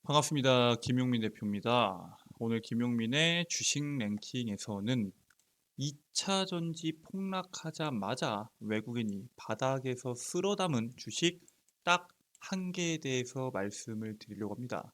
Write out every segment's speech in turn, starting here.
반갑습니다. 김용민 대표입니다. 오늘 김용민의 주식 랭킹에서는 2차 전지 폭락하자마자 외국인이 바닥에서 쓸어 담은 주식 딱 한 개에 대해서 말씀을 드리려고 합니다.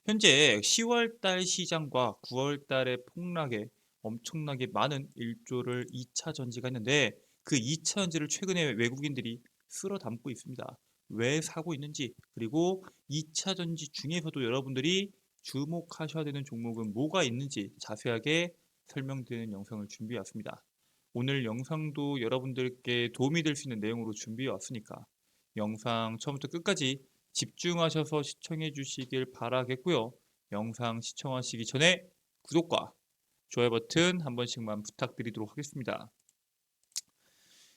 현재 10월 달 시장과 9월 달의 폭락에 엄청나게 많은 일조를 2차 전지가 했는데 그 2차 전지를 최근에 외국인들이 쓸어 담고 있습니다. 왜 사고 있는지, 그리고 2차 전지 중에서도 여러분들이 주목하셔야 되는 종목은 뭐가 있는지 자세하게 설명드리는 영상을 준비해 왔습니다. 오늘 영상도 여러분들께 도움이 될 수 있는 내용으로 준비해 왔으니까 영상 처음부터 끝까지 집중하셔서 시청해 주시길 바라겠고요. 영상 시청하시기 전에 구독과 좋아요 버튼 한 번씩만 부탁드리도록 하겠습니다.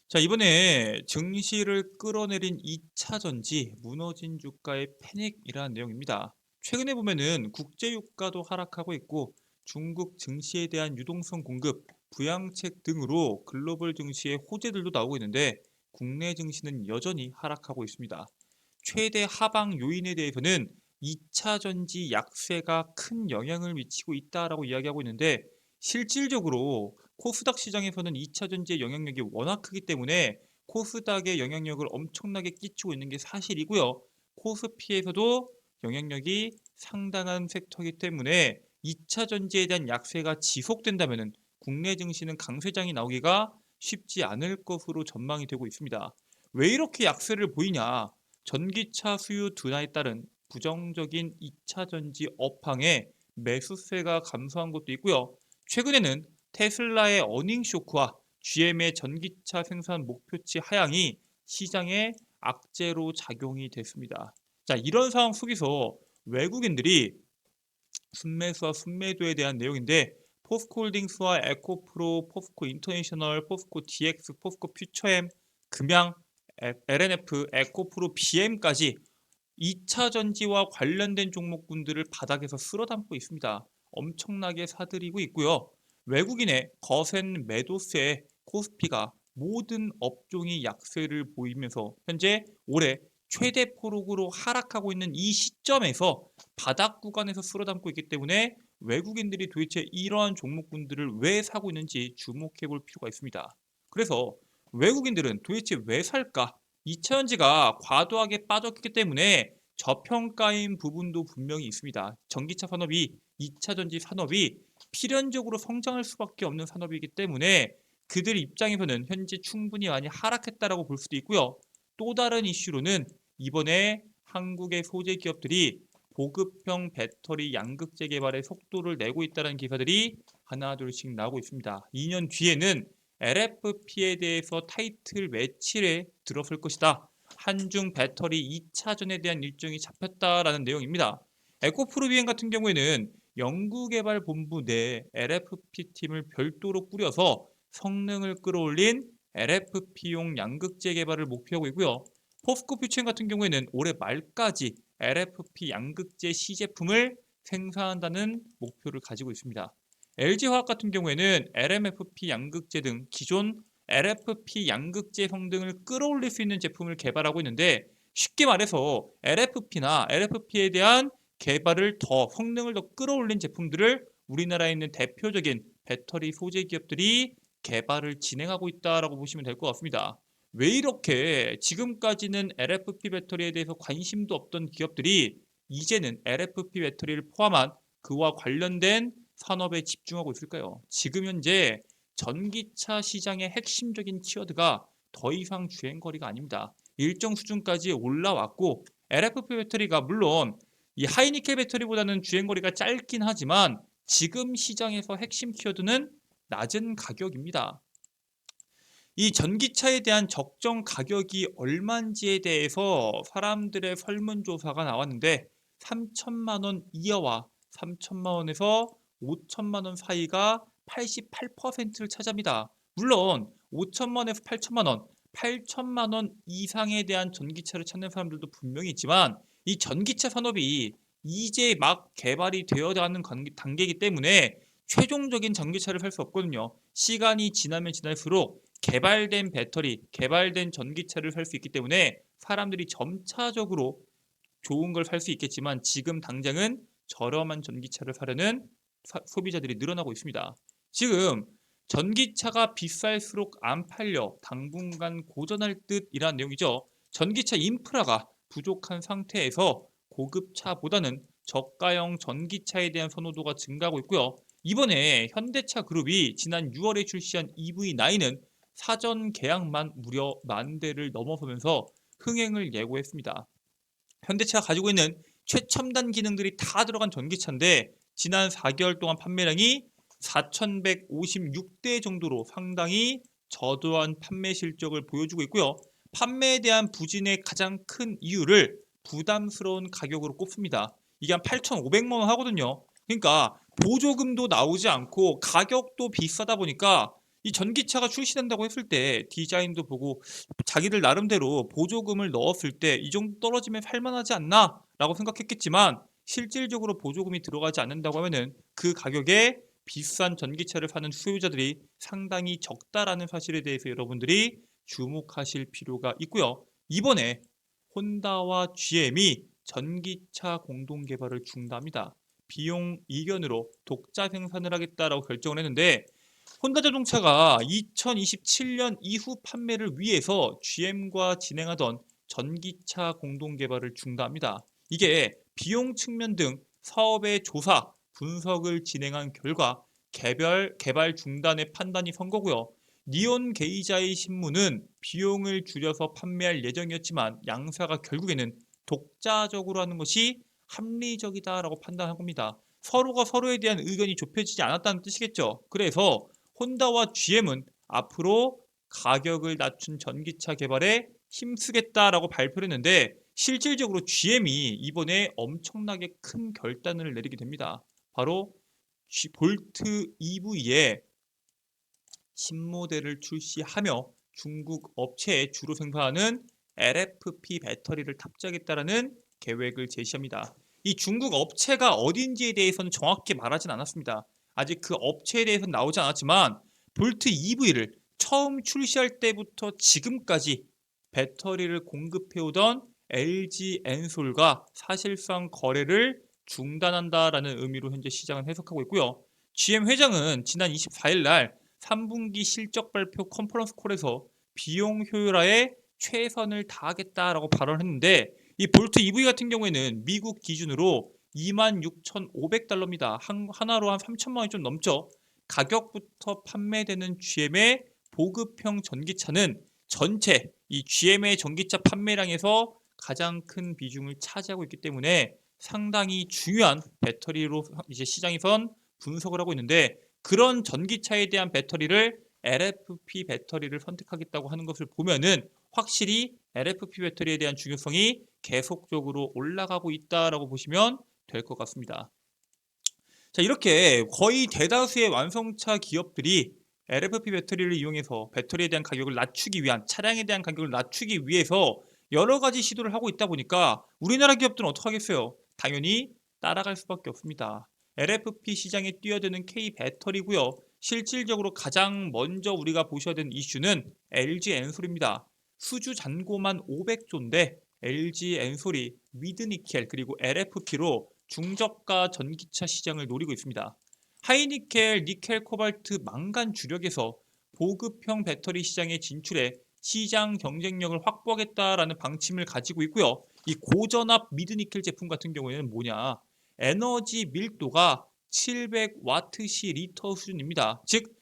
자, 이번에 증시를 끌어내린 2차 전지 무너진 주가의 패닉이라는 내용입니다. 최근에 보면은 국제 유가도 하락하고 있고 중국 증시에 대한 유동성 공급, 부양책 등으로 글로벌 증시의 호재들도 나오고 있는데 국내 증시는 여전히 하락하고 있습니다. 최대 하방 요인에 대해서는 2차 전지 약세가 큰 영향을 미치고 있다라고 이야기하고 있는데 실질적으로 코스닥 시장에서는 2차 전지의 영향력이 워낙 크기 때문에 코스닥의 영향력을 엄청나게 끼치고 있는 게 사실이고요. 코스피에서도 영향력이 상당한 섹터이기 때문에 2차 전지에 대한 약세가 지속된다면 국내 증시는 강세장이 나오기가 쉽지 않을 것으로 전망이 되고 있습니다. 왜 이렇게 약세를 보이냐? 전기차 수요 둔화에 따른 부정적인 2차 전지 업황에 매수세가 감소한 것도 있고요. 최근에는 테슬라의 어닝 쇼크와 GM의 전기차 생산 목표치 하향이 시장에 악재로 작용이 됐습니다. 자, 이런 상황 속에서 외국인들이 순매수와 순매도에 대한 내용인데 포스코홀딩스와 에코프로, 포스코 인터내셔널, 포스코 DX, 포스코 퓨처엠, 금양, LNF, 에코프로 BM까지 2차 전지와 관련된 종목군들을 바닥에서 쓸어 담고 있습니다. 엄청나게 사들이고 있고요. 외국인의 거센 매도세에 코스피가 모든 업종이 약세를 보이면서 현재 올해 최대 포록으로 하락하고 있는 이 시점에서 바닥 구간에서 쓸어 담고 있기 때문에 외국인들이 도대체 이러한 종목군들을 왜 사고 있는지 주목해 볼 필요가 있습니다. 그래서 외국인들은 도대체 왜 살까? 2차 전지가 과도하게 빠졌기 때문에 저평가인 부분도 분명히 있습니다. 전기차 산업이 2차 전지 산업이 필연적으로 성장할 수밖에 없는 산업이기 때문에 그들 입장에서는 현재 충분히 많이 하락했다라고 볼 수도 있고요. 또 다른 이슈로는 이번에 한국의 소재 기업들이 보급형 배터리 양극재 개발에 속도를 내고 있다는 기사들이 하나둘씩 나오고 있습니다. 2년 뒤에는 LFP에 대해서 타이틀 매치에 들어설 것이다. 한중 배터리 2차전에 대한 일정이 잡혔다라는 내용입니다. 에코프로비엔 같은 경우에는 연구개발본부 내 LFP 팀을 별도로 꾸려서 성능을 끌어올린 LFP용 양극재 개발을 목표하고 있고요. 포스코 퓨처엠 같은 경우에는 올해 말까지 LFP 양극재 시제품을 생산한다는 목표를 가지고 있습니다. LG화학 같은 경우에는 LMFP 양극재 등 기존 LFP 양극재 성능을 끌어올릴 수 있는 제품을 개발하고 있는데 쉽게 말해서 LFP나 LFP에 대한 개발을 더 성능을 더 끌어올린 제품들을 우리나라에 있는 대표적인 배터리 소재 기업들이 개발을 진행하고 있다라고 보시면 될 것 같습니다. 왜 이렇게 지금까지는 LFP 배터리에 대해서 관심도 없던 기업들이 이제는 LFP 배터리를 포함한 그와 관련된 산업에 집중하고 있을까요? 지금 현재 전기차 시장의 핵심적인 키워드가 더 이상 주행거리가 아닙니다. 일정 수준까지 올라왔고 LFP 배터리가 물론 이 하이니켈 배터리보다는 주행거리가 짧긴 하지만 지금 시장에서 핵심 키워드는 낮은 가격입니다. 이 전기차에 대한 적정 가격이 얼마인지에 대해서 사람들의 설문조사가 나왔는데 3천만 원 이하와 3천만 원에서 5천만 원 사이가 88%를 차지합니다. 물론 5천만 원에서 8천만 원, 8천만 원 이상에 대한 전기차를 찾는 사람들도 분명히 있지만 이 전기차 산업이 이제 막 개발이 되어가는 단계이기 때문에 최종적인 전기차를 살 수 없거든요. 시간이 지나면 지날수록 개발된 배터리, 개발된 전기차를 살 수 있기 때문에 사람들이 점차적으로 좋은 걸 살 수 있겠지만 지금 당장은 저렴한 전기차를 사려는 소비자들이 늘어나고 있습니다. 지금 전기차가 비쌀수록 안 팔려 당분간 고전할 듯이란 내용이죠. 전기차 인프라가 부족한 상태에서 고급차보다는 저가형 전기차에 대한 선호도가 증가하고 있고요. 이번에 현대차 그룹이 지난 6월에 출시한 EV9은 사전 계약만 무려 10,000대를 넘어서면서 흥행을 예고했습니다. 현대차가 가지고 있는 최첨단 기능들이 다 들어간 전기차인데 지난 4개월 동안 판매량이 4,156대 정도로 상당히 저조한 판매 실적을 보여주고 있고요. 판매에 대한 부진의 가장 큰 이유를 부담스러운 가격으로 꼽습니다. 이게 한 8,500만 원 하거든요. 그러니까 보조금도 나오지 않고 가격도 비싸다 보니까 이 전기차가 출시된다고 했을 때 디자인도 보고 자기들 나름대로 보조금을 넣었을 때 이 정도 떨어지면 살만하지 않나 라고 생각했겠지만 실질적으로 보조금이 들어가지 않는다고 하면은 그 가격에 비싼 전기차를 사는 소유자들이 상당히 적다라는 사실에 대해서 여러분들이 주목하실 필요가 있고요. 이번에 혼다와 GM이 전기차 공동 개발을 중단합니다. 비용 이견으로 독자 생산을 하겠다라고 결정을 했는데 혼다자동차가 2027년 이후 판매를 위해서 GM과 진행하던 전기차 공동 개발을 중단합니다. 이게 비용 측면 등 사업의 조사, 분석을 진행한 결과 개발 중단의 판단이 선 거고요. 니온 게이자의 신문은 비용을 줄여서 판매할 예정이었지만 양사가 결국에는 독자적으로 하는 것이 합리적이다라고 판단한 겁니다. 서로가 서로에 대한 의견이 좁혀지지 않았다는 뜻이겠죠. 그래서 혼다와 GM은 앞으로 가격을 낮춘 전기차 개발에 힘쓰겠다라고 발표를 했는데 실질적으로 GM이 이번에 엄청나게 큰 결단을 내리게 됩니다. 바로 볼트 EV의 신모델을 출시하며 중국 업체에 주로 생산하는 LFP 배터리를 탑재하겠다는 계획을 제시합니다. 이 중국 업체가 어딘지에 대해서는 정확히 말하진 않았습니다. 아직 그 업체에 대해서는 나오지 않았지만 볼트 EV를 처음 출시할 때부터 지금까지 배터리를 공급해오던 LG 엔솔과 사실상 거래를 중단한다라는 의미로 현재 시장은 해석하고 있고요. GM 회장은 지난 24일 날 3분기 실적 발표 컨퍼런스 콜에서 비용 효율화에 최선을 다하겠다라고 발언했는데 이 볼트 EV 같은 경우에는 미국 기준으로 26,500달러입니다. 하나로 한 3천만 원이 좀 넘죠. 가격부터 판매되는 GM의 보급형 전기차는 전체 이 GM의 전기차 판매량에서 가장 큰 비중을 차지하고 있기 때문에 상당히 중요한 배터리로 이제 시장에선 분석을 하고 있는데 그런 전기차에 대한 배터리를 LFP 배터리를 선택하겠다고 하는 것을 보면은 확실히 LFP 배터리에 대한 중요성이 계속적으로 올라가고 있다라고 보시면 될 것 같습니다. 자, 이렇게 거의 대다수의 완성차 기업들이 LFP 배터리를 이용해서 배터리에 대한 가격을 낮추기 위한 차량에 대한 가격을 낮추기 위해서 여러 가지 시도를 하고 있다 보니까 우리나라 기업들은 어떻게 하겠어요? 당연히 따라갈 수밖에 없습니다. LFP 시장에 뛰어드는 K 배터리고요. 실질적으로 가장 먼저 우리가 보셔야 되는 이슈는 LG 엔솔입니다. 수주 잔고만 500조인데 LG 엔솔이 미드니켈 그리고 LFP로 중저가 전기차 시장을 노리고 있습니다. 하이니켈, 니켈, 코발트, 망간 주력에서 보급형 배터리 시장에 진출해 시장 경쟁력을 확보하겠다라는 방침을 가지고 있고요. 이 고전압 미드니켈 제품 같은 경우에는 뭐냐? 에너지 밀도가 700와트/시 리터 수준입니다. 즉,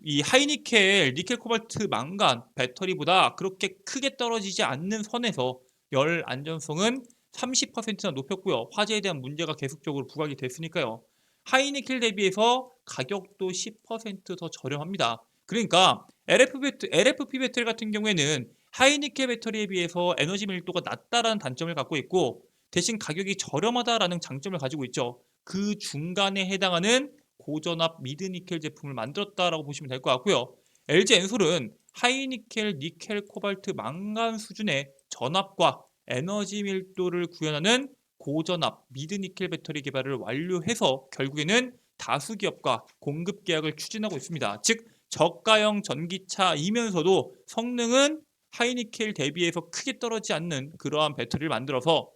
이 하이니켈, 니켈, 코발트, 망간 배터리보다 그렇게 크게 떨어지지 않는 선에서 열 안전성은 30%나 높였고요. 화재에 대한 문제가 계속적으로 부각이 됐으니까요. 하이니켈 대비해서 가격도 10%더 저렴합니다. 그러니까 LFP 배터리 같은 경우에는 하이니켈 배터리에 비해서 에너지 밀도가 낮다라는 단점을 갖고 있고 대신 가격이 저렴하다라는 장점을 가지고 있죠. 그 중간에 해당하는 고전압 미드니켈 제품을 만들었다라고 보시면 될 것 같고요. LG 엔솔은 하이니켈, 니켈, 코발트, 망간 수준의 전압과 에너지 밀도를 구현하는 고전압 미드니켈 배터리 개발을 완료해서 결국에는 다수 기업과 공급 계약을 추진하고 있습니다. 즉 저가형 전기차이면서도 성능은 하이니켈 대비해서 크게 떨어지지 않는 그러한 배터리를 만들어서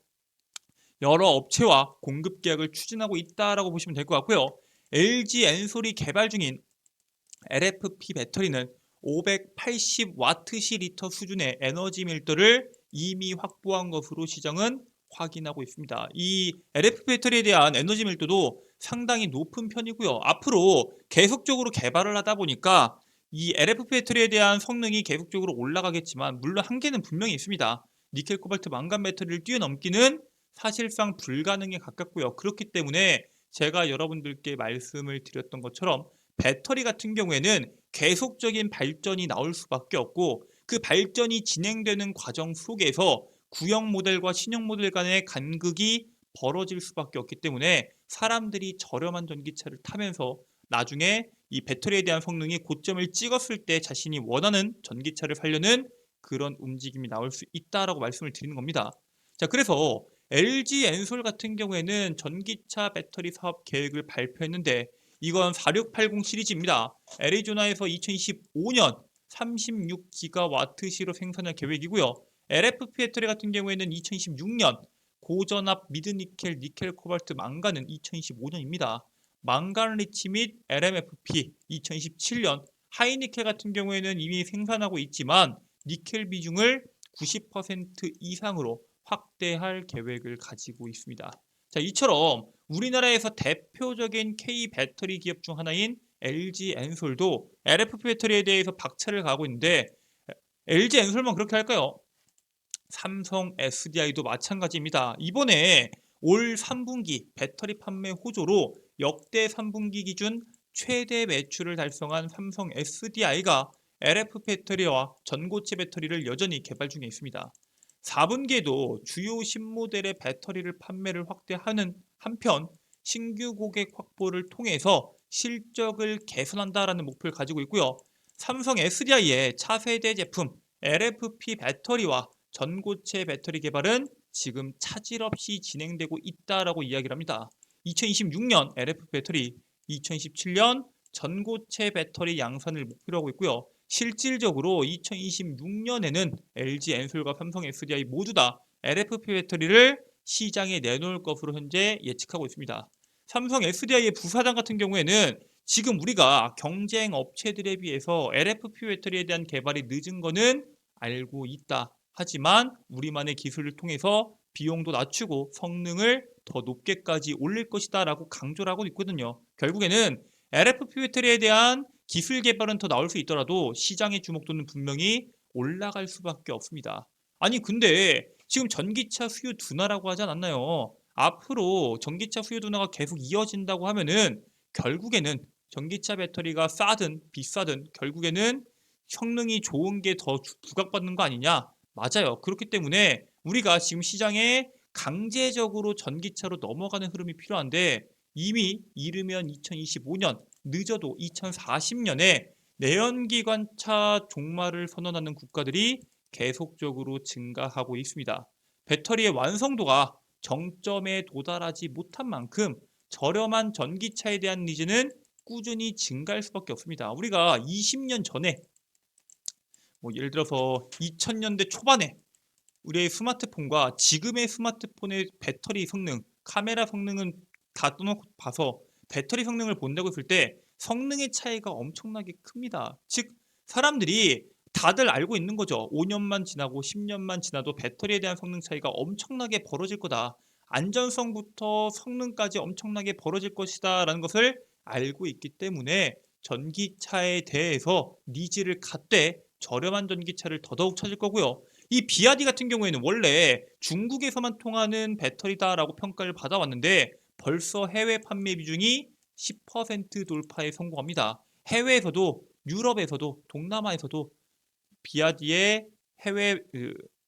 여러 업체와 공급 계약을 추진하고 있다라고 보시면 될 것 같고요. LG 엔솔이 개발 중인 LFP 배터리는 580와트/시 리터 수준의 에너지 밀도를 이미 확보한 것으로 시장은 확인하고 있습니다. 이 LFP 배터리에 대한 에너지 밀도도 상당히 높은 편이고요. 앞으로 계속적으로 개발을 하다 보니까 이 LFP 배터리에 대한 성능이 계속적으로 올라가겠지만 물론 한계는 분명히 있습니다. 니켈, 코발트, 망간 배터리를 뛰어넘기는 사실상 불가능에 가깝고요. 그렇기 때문에 제가 여러분들께 말씀을 드렸던 것처럼 배터리 같은 경우에는 계속적인 발전이 나올 수밖에 없고 그 발전이 진행되는 과정 속에서 구형 모델과 신형 모델 간의 간극이 벌어질 수밖에 없기 때문에 사람들이 저렴한 전기차를 타면서 나중에 이 배터리에 대한 성능이 고점을 찍었을 때 자신이 원하는 전기차를 사려는 그런 움직임이 나올 수 있다라고 말씀을 드리는 겁니다. 자, 그래서 LG 엔솔 같은 경우에는 전기차 배터리 사업 계획을 발표했는데 이건 4680 시리즈입니다. 애리조나에서 2025년 36기가와트시로 생산할 계획이고요. LFP 배터리 같은 경우에는 2026년, 고전압 미드니켈, 니켈, 코발트, 망간은 2025년입니다. 망간 리치 및 LMFP 2027년, 하이니켈 같은 경우에는 이미 생산하고 있지만 니켈 비중을 90% 이상으로 확대할 계획을 가지고 있습니다. 자, 이처럼 우리나라에서 대표적인 K 배터리 기업 중 하나인 LG 엔솔도 LFP 배터리에 대해서 박차를 가하고 있는데 LG 엔솔만 그렇게 할까요? 삼성 SDI도 마찬가지입니다. 이번에 올 3분기 배터리 판매 호조로 역대 3분기 기준 최대 매출을 달성한 삼성 SDI가 LFP 배터리와 전고체 배터리를 여전히 개발 중에 있습니다. 4분기에도 주요 신모델의 배터리를 판매를 확대하는 한편 신규 고객 확보를 통해서 실적을 개선한다라는 목표를 가지고 있고요. 삼성 SDI의 차세대 제품 LFP 배터리와 전고체 배터리 개발은 지금 차질 없이 진행되고 있다라고 이야기를 합니다. 2026년 LFP 배터리, 2027년 전고체 배터리 양산을 목표로 하고 있고요. 실질적으로 2026년에는 LG 엔솔과 삼성 SDI 모두 다 LFP 배터리를 시장에 내놓을 것으로 현재 예측하고 있습니다. 삼성 SDI의 부사장 같은 경우에는 지금 우리가 경쟁 업체들에 비해서 LFP 배터리에 대한 개발이 늦은 거는 알고 있다. 하지만 우리만의 기술을 통해서 비용도 낮추고 성능을 더 높게까지 올릴 것이다 라고 강조를 하고 있거든요. 결국에는 LFP 배터리에 대한 기술 개발은 더 나올 수 있더라도 시장의 주목도는 분명히 올라갈 수밖에 없습니다. 아니 근데 지금 전기차 수요 둔화라고 하지 않았나요? 앞으로 전기차 수요 둔화가 계속 이어진다고 하면은 결국에는 전기차 배터리가 싸든 비싸든 결국에는 성능이 좋은 게 더 부각받는 거 아니냐? 맞아요. 그렇기 때문에 우리가 지금 시장에 강제적으로 전기차로 넘어가는 흐름이 필요한데 이미 이르면 2025년, 늦어도 2040년에 내연기관차 종말을 선언하는 국가들이 계속적으로 증가하고 있습니다. 배터리의 완성도가 정점에 도달하지 못한 만큼 저렴한 전기차에 대한 니즈는 꾸준히 증가할 수밖에 없습니다. 우리가 20년 전에 예를 들어서 2000년대 초반에 우리의 스마트폰과 지금의 스마트폰의 배터리 성능, 카메라 성능은 다 떠놓고 봐서 배터리 성능을 본다고 했을 때 성능의 차이가 엄청나게 큽니다. 즉 사람들이 다들 알고 있는 거죠. 5년만 지나고 10년만 지나도 배터리에 대한 성능 차이가 엄청나게 벌어질 거다. 안전성부터 성능까지 엄청나게 벌어질 것이다 라는 것을 알고 있기 때문에 전기차에 대해서 니즈를 갖되 저렴한 전기차를 더더욱 찾을 거고요. 이 비아디 같은 경우에는 원래 중국에서만 통하는 배터리다라고 평가를 받아왔는데 벌써 해외 판매 비중이 10% 돌파에 성공합니다. 해외에서도 유럽에서도 동남아에서도 비아디의 해외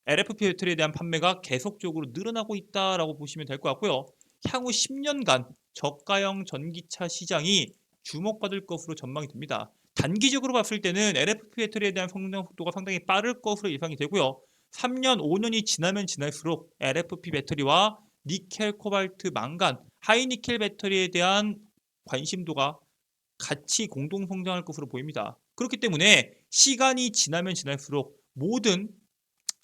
LFP 배터리에 대한 판매가 계속적으로 늘어나고 있다라고 보시면 될 것 같고요. 향후 10년간 저가형 전기차 시장이 주목받을 것으로 전망이 됩니다. 단기적으로 봤을 때는 LFP 배터리에 대한 성장 속도가 상당히 빠를 것으로 예상이 되고요. 3년, 5년이 지나면 지날수록 LFP 배터리와 니켈, 코발트, 망간, 하이니켈 배터리에 대한 관심도가 같이 공동 성장할 것으로 보입니다. 그렇기 때문에 시간이 지나면 지날수록 모든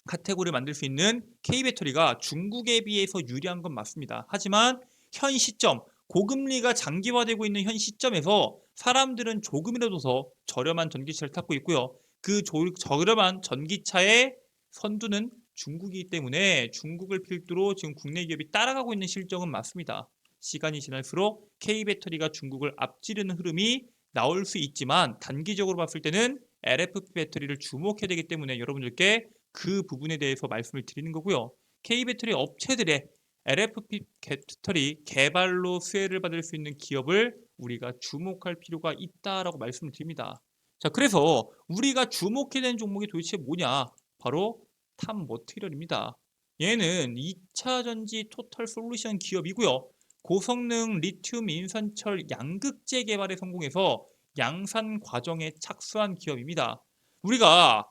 카테고리를 만들 수 있는 K배터리가 중국에 비해서 유리한 건 맞습니다. 하지만 현 시점, 고금리가 장기화되고 있는 현 시점에서 사람들은 조금이라도 더 저렴한 전기차를 찾고 있고요. 그 저렴한 전기차의 선두는 중국이기 때문에 중국을 필두로 지금 국내 기업이 따라가고 있는 실정은 맞습니다. 시간이 지날수록 K배터리가 중국을 앞지르는 흐름이 나올 수 있지만 단기적으로 봤을 때는 LFP 배터리를 주목해야 되기 때문에 여러분들께 그 부분에 대해서 말씀을 드리는 거고요. K배터리 업체들의 LFP 배터리 개발로 수혜를 받을 수 있는 기업을 우리가 주목할 필요가 있다라고 말씀을 드립니다. 자, 그래서 우리가 주목해야 되는 종목이 도대체 뭐냐? 바로 탑머티리얼입니다. 얘는 2차 전지 토탈 솔루션 기업이고요. 고성능 리튬 인산철 양극재 개발에 성공해서 양산 과정에 착수한 기업입니다. 우리가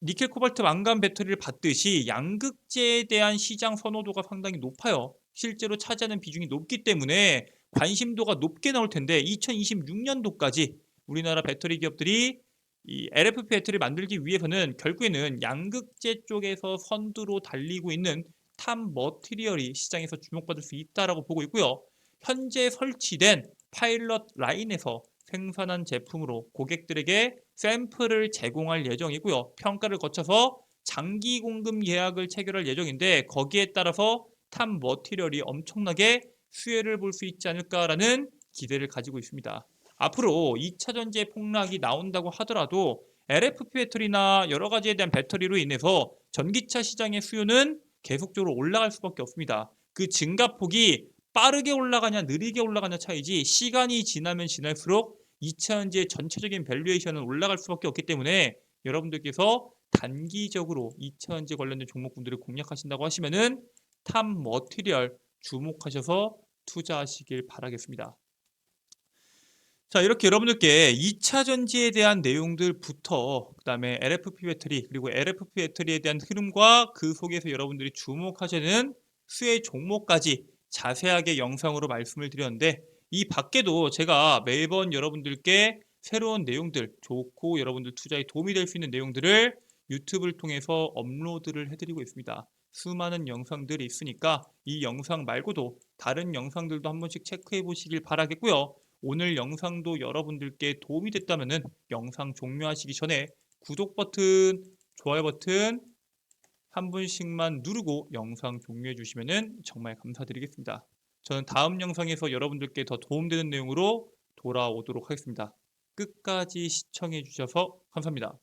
니켈, 코발트, 망간 배터리를 봤듯이 양극재에 대한 시장 선호도가 상당히 높아요. 실제로 차지하는 비중이 높기 때문에 관심도가 높게 나올 텐데 2026년도까지 우리나라 배터리 기업들이 이 LFP 배터리 만들기 위해서는 결국에는 양극재 쪽에서 선두로 달리고 있는 탑 머티리얼이 시장에서 주목받을 수 있다라고 보고 있고요. 현재 설치된 파일럿 라인에서 생산한 제품으로 고객들에게 샘플을 제공할 예정이고요. 평가를 거쳐서 장기 공급 계약을 체결할 예정인데 거기에 따라서 탑 머티리얼이 엄청나게 수혜를 볼 수 있지 않을까라는 기대를 가지고 있습니다. 앞으로 2차 전지의 폭락이 나온다고 하더라도 LFP 배터리나 여러 가지에 대한 배터리로 인해서 전기차 시장의 수요는 계속적으로 올라갈 수밖에 없습니다. 그 증가폭이 빠르게 올라가냐 느리게 올라가냐 차이지 시간이 지나면 지날수록 2차 전지의 전체적인 밸류에이션은 올라갈 수밖에 없기 때문에 여러분들께서 단기적으로 2차 전지 관련된 종목군들을 공략하신다고 하시면은 탑 머티리얼 주목하셔서 투자하시길 바라겠습니다. 자, 이렇게 여러분들께 2차 전지에 대한 내용들부터 그다음에 LFP 배터리 그리고 LFP 배터리에 대한 흐름과 그 속에서 여러분들이 주목하셔야 되는 수혜 종목까지 자세하게 영상으로 말씀을 드렸는데 이 밖에도 제가 매번 여러분들께 새로운 내용들 좋고 여러분들 투자에 도움이 될 수 있는 내용들을 유튜브를 통해서 업로드를 해드리고 있습니다. 수많은 영상들이 있으니까 이 영상 말고도 다른 영상들도 한 번씩 체크해 보시길 바라겠고요. 오늘 영상도 여러분들께 도움이 됐다면 영상 종료하시기 전에 구독 버튼, 좋아요 버튼 한 분씩만 누르고 영상 종료해 주시면 정말 감사드리겠습니다. 저는 다음 영상에서 여러분들께 더 도움되는 내용으로 돌아오도록 하겠습니다. 끝까지 시청해 주셔서 감사합니다.